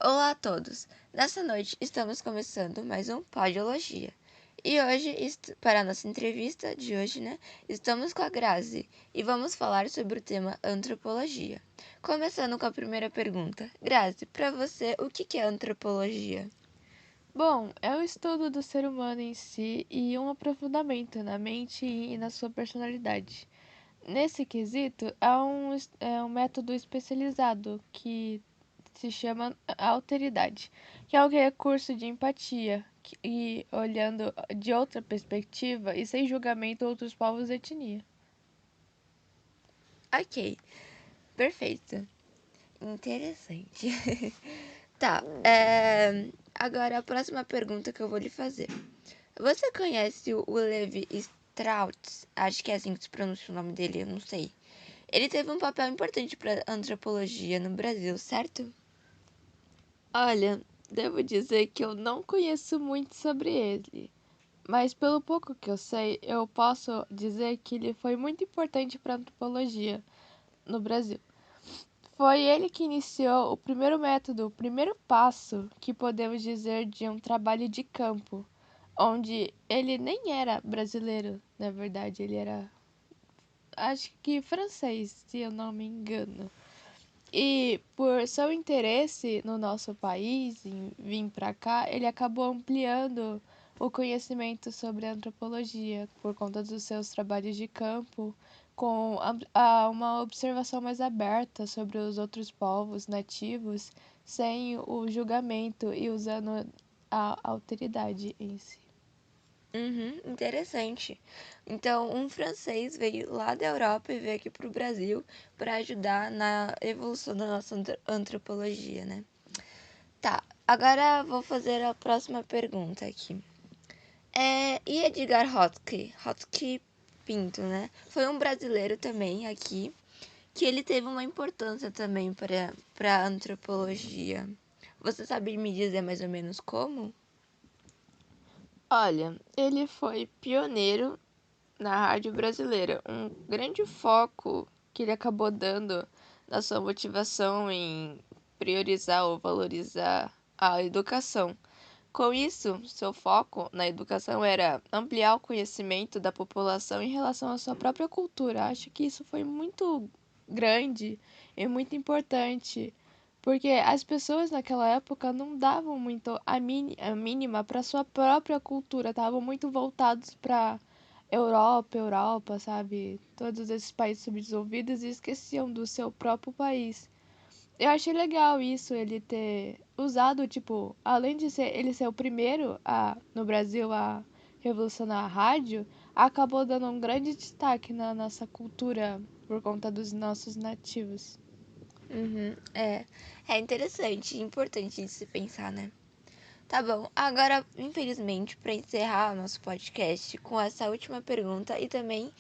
Olá a todos! Nessa noite estamos começando mais um Podiologia. E hoje, para a nossa entrevista de hoje, estamos com a Grazi e vamos falar sobre o tema antropologia. Começando com a primeira pergunta. Grazi, para você, o que é antropologia? Bom, é o estudo do ser humano em si e um aprofundamento na mente e na sua personalidade. Nesse quesito, é um método especializado que se chama alteridade, que é um recurso de empatia e olhando de outra perspectiva e sem julgamento outros povos e etnia. Ok, perfeito. Interessante. Tá, agora a próxima pergunta que eu vou lhe fazer. Você conhece o Levi Strauss? Acho que é assim que se pronuncia o nome dele, eu não sei. Ele teve um papel importante para a antropologia no Brasil, certo? Olha, devo dizer que eu não conheço muito sobre ele, mas pelo pouco que eu sei, eu posso dizer que ele foi muito importante para a antropologia no Brasil. Foi ele que iniciou o primeiro método, o primeiro passo que podemos dizer de um trabalho de campo, onde ele nem era brasileiro, na verdade, ele era, acho que francês, se eu não me engano. E por seu interesse no nosso país, em vir para cá, ele acabou ampliando o conhecimento sobre a antropologia por conta dos seus trabalhos de campo, com uma observação mais aberta sobre os outros povos nativos, sem o julgamento e usando a alteridade em si. Interessante. Então, um francês veio lá da Europa e veio aqui para o Brasil para ajudar na evolução da nossa antropologia, né? Tá, agora vou fazer a próxima pergunta aqui. E Edgar Hotzke Pinto, né? Foi um brasileiro também aqui, que ele teve uma importância também para a antropologia. Você sabe me dizer mais ou menos como? Olha, ele foi pioneiro na rádio brasileira, um grande foco que ele acabou dando na sua motivação em priorizar ou valorizar a educação. Com isso, seu foco na educação era ampliar o conhecimento da população em relação à sua própria cultura. Acho que isso foi muito grande e muito importante, porque as pessoas naquela época não davam muito a mínima para sua própria cultura, estavam muito voltados para Europa, sabe? Todos esses países subdesenvolvidos e esqueciam do seu próprio país. Eu achei legal isso, ele ter usado, tipo, além de ele ser o primeiro no Brasil a revolucionar a rádio, acabou dando um grande destaque na nossa cultura por conta dos nossos nativos. É interessante e importante de se pensar, né? Tá bom, agora, infelizmente, para encerrar o nosso podcast com essa última pergunta e também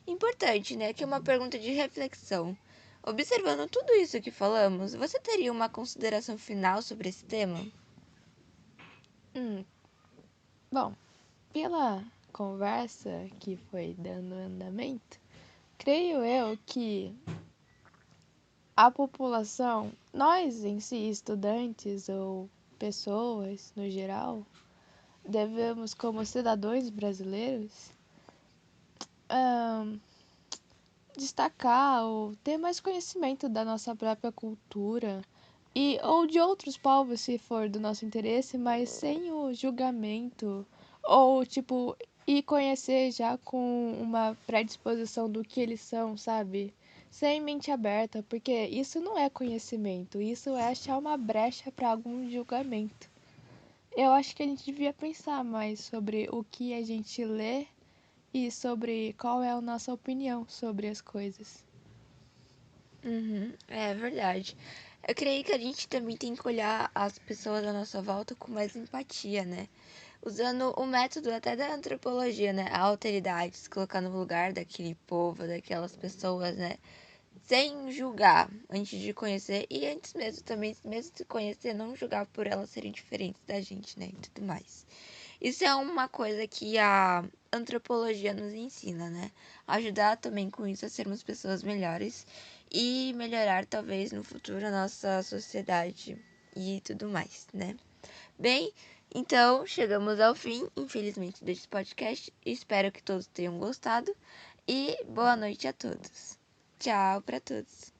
importante, né? Que é uma pergunta de reflexão. Observando tudo isso que falamos, você teria uma consideração final sobre esse tema? Hum, bom, pela conversa que foi dando andamento, creio eu que a população, nós em si, estudantes ou pessoas no geral, devemos, como cidadãos brasileiros, ahn, destacar ou ter mais conhecimento da nossa própria cultura e ou de outros povos, se for do nosso interesse, mas sem o julgamento ou tipo e conhecer já com uma predisposição do que eles são, sabe? Sem mente aberta, porque isso não é conhecimento, isso é achar uma brecha para algum julgamento. Eu acho que a gente devia pensar mais sobre o que a gente lê e sobre qual é a nossa opinião sobre as coisas. É verdade. Eu creio que a gente também tem que olhar as pessoas à nossa volta com mais empatia, né? Usando o método até da antropologia, né? A alteridade, se colocar no lugar daquele povo, daquelas pessoas, né? Sem julgar antes de conhecer e antes mesmo também, mesmo de conhecer, não julgar por elas serem diferentes da gente, né? E tudo mais. Isso é uma coisa que a antropologia nos ensina, né? Ajudar também com isso a sermos pessoas melhores e melhorar talvez no futuro a nossa sociedade e tudo mais, né? Bem, então chegamos ao fim, infelizmente, deste podcast. Espero que todos tenham gostado e boa noite a todos. Tchau para todos.